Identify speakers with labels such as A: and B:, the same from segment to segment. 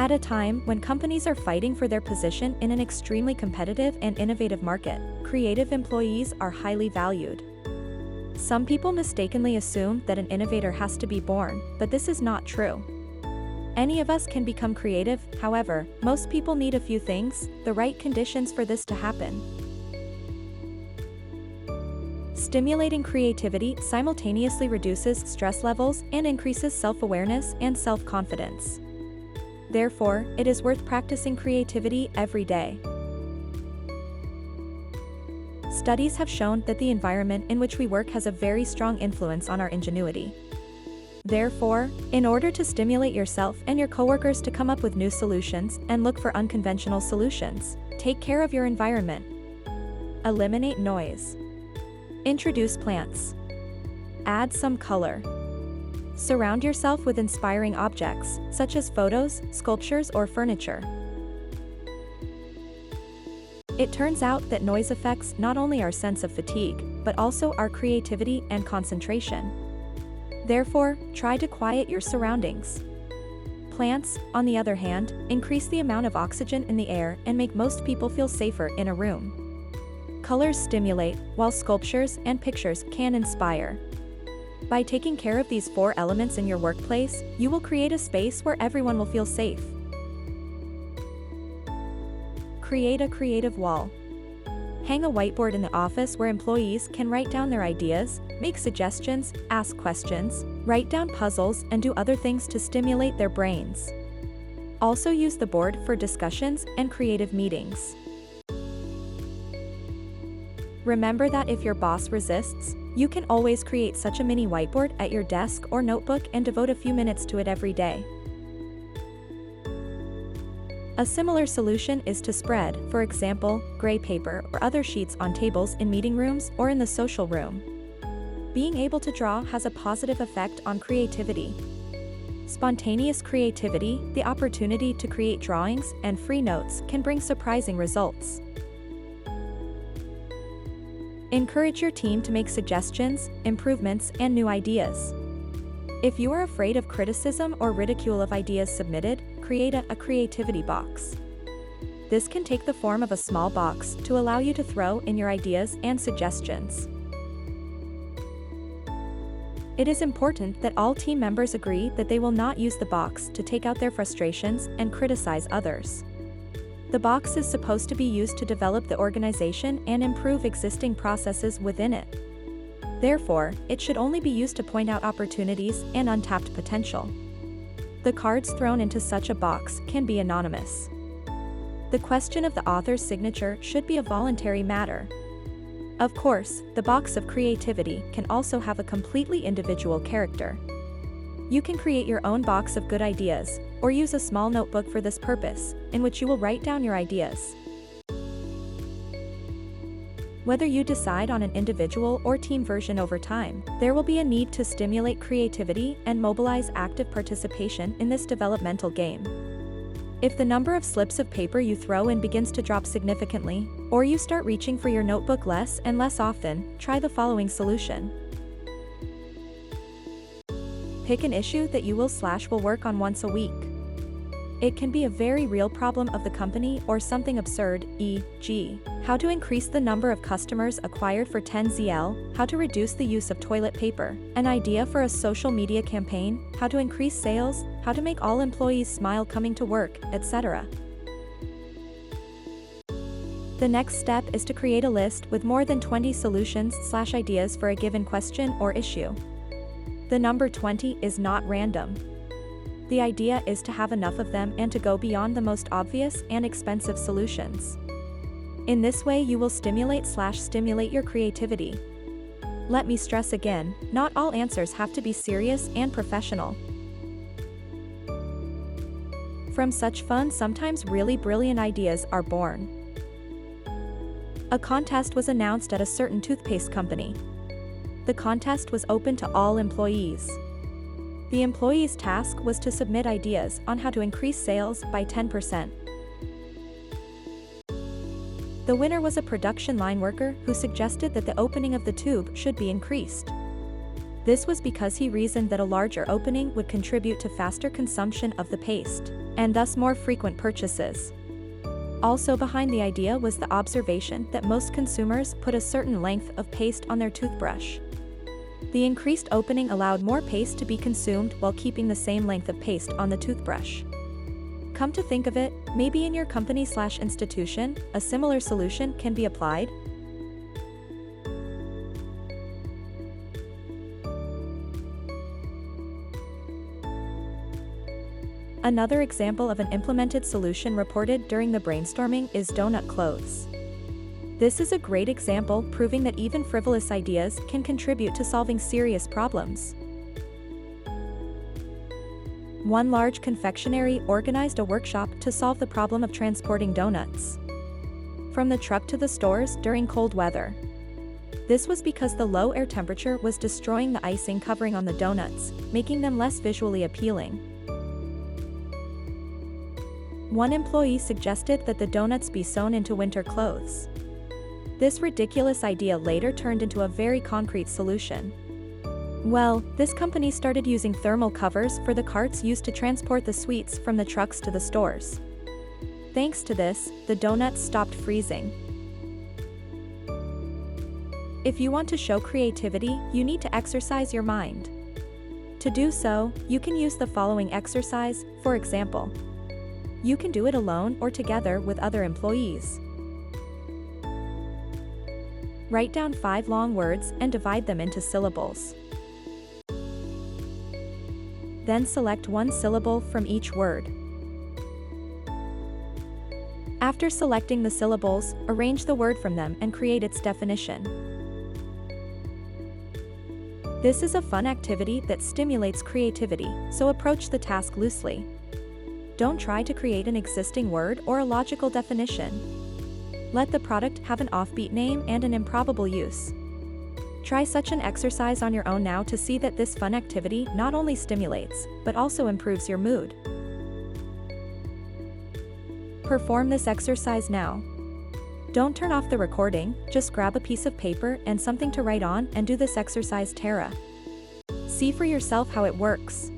A: At a time when companies are fighting for their position in an extremely competitive and innovative market, creative employees are highly valued. Some people mistakenly assume that an innovator has to be born, but this is not true. Any of us can become creative, however, most people need a few things, the right conditions for this to happen. Stimulating creativity simultaneously reduces stress levels and increases self-awareness and self-confidence. Therefore, it is worth practicing creativity every day. Studies have shown that the environment in which we work has a very strong influence on our ingenuity. Therefore, in order to stimulate yourself and your coworkers to come up with new solutions and look for unconventional solutions, take care of your environment. Eliminate noise. Introduce plants. Add some color. Surround yourself with inspiring objects, such as photos, sculptures, or furniture. It turns out that noise affects not only our sense of fatigue, but also our creativity and concentration. Therefore, try to quiet your surroundings. Plants, on the other hand, increase the amount of oxygen in the air and make most people feel safer in a room. Colors stimulate, while sculptures and pictures can inspire. By taking care of these 4 elements in your workplace, you will create a space where everyone will feel safe. Create a creative wall. Hang a whiteboard in the office where employees can write down their ideas, make suggestions, ask questions, write down puzzles, and do other things to stimulate their brains. Also use the board for discussions and creative meetings. Remember that if your boss resists, you can always create such a mini whiteboard at your desk or notebook and devote a few minutes to it every day. A similar solution is to spread, for example, gray paper or other sheets on tables in meeting rooms or in the social room. Being able to draw has a positive effect on creativity. Spontaneous creativity, the opportunity to create drawings and free notes, can bring surprising results. Encourage your team to make suggestions, improvements, and new ideas. If you are afraid of criticism or ridicule of ideas submitted, create a creativity box. This can take the form of a small box to allow you to throw in your ideas and suggestions. It is important that all team members agree that they will not use the box to take out their frustrations and criticize others. The box is supposed to be used to develop the organization and improve existing processes within it. Therefore, it should only be used to point out opportunities and untapped potential. The cards thrown into such a box can be anonymous. The question of the author's signature should be a voluntary matter. Of course, the box of creativity can also have a completely individual character. You can create your own box of good ideas, or use a small notebook for this purpose, in which you will write down your ideas. Whether you decide on an individual or team version over time, there will be a need to stimulate creativity and mobilize active participation in this developmental game. If the number of slips of paper you throw in begins to drop significantly, or you start reaching for your notebook less and less often, try the following solution. Pick an issue that you will work on once a week. It can be a very real problem of the company or something absurd, e.g., how to increase the number of customers acquired for 10 ZL, how to reduce the use of toilet paper, an idea for a social media campaign, how to increase sales, how to make all employees smile coming to work, etc. The next step is to create a list with more than 20 solutions/ideas for a given question or issue. The number 20 is not random. The idea is to have enough of them and to go beyond the most obvious and expensive solutions. In this way you will stimulate your creativity. Let me stress again, not all answers have to be serious and professional. From such fun, sometimes really brilliant ideas are born. A contest was announced at a certain toothpaste company. The contest was open to all employees. The employee's task was to submit ideas on how to increase sales by 10%. The winner was a production line worker who suggested that the opening of the tube should be increased. This was because he reasoned that a larger opening would contribute to faster consumption of the paste, and thus more frequent purchases. Also behind the idea was the observation that most consumers put a certain length of paste on their toothbrush. The increased opening allowed more paste to be consumed while keeping the same length of paste on the toothbrush. Come to think of it, maybe in your company/institution, a similar solution can be applied. Another example of an implemented solution reported during the brainstorming is donut clothes. This is a great example proving that even frivolous ideas can contribute to solving serious problems. One large confectionery organized a workshop to solve the problem of transporting donuts from the truck to the stores during cold weather. This was because the low air temperature was destroying the icing covering on the donuts, making them less visually appealing. One employee suggested that the donuts be sewn into winter clothes. This ridiculous idea later turned into a very concrete solution. Well, this company started using thermal covers for the carts used to transport the sweets from the trucks to the stores. Thanks to this, the donuts stopped freezing. If you want to show creativity, you need to exercise your mind. To do so, you can use the following exercise, for example. You can do it alone or together with other employees. Write down 5 long words and divide them into syllables. Then select one syllable from each word. After selecting the syllables, arrange the word from them and create its definition. This is a fun activity that stimulates creativity, so approach the task loosely. Don't try to create an existing word or a logical definition. Let the product have an offbeat name and an improbable use. Try such an exercise on your own now to see that this fun activity not only stimulates, but also improves your mood. Perform this exercise now. Don't turn off the recording, just grab a piece of paper and something to write on and do this exercise, Tara. See for yourself how it works.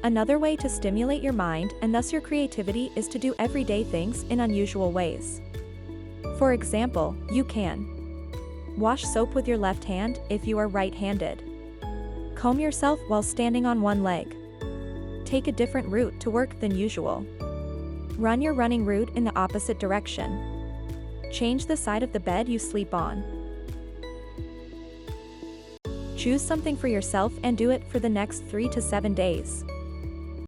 A: Another way to stimulate your mind and thus your creativity is to do everyday things in unusual ways. For example, you can wash soap with your left hand if you are right-handed. Comb yourself while standing on one leg. Take a different route to work than usual. Run your running route in the opposite direction. Change the side of the bed you sleep on. Choose something for yourself and do it for the next 3 to 7 days.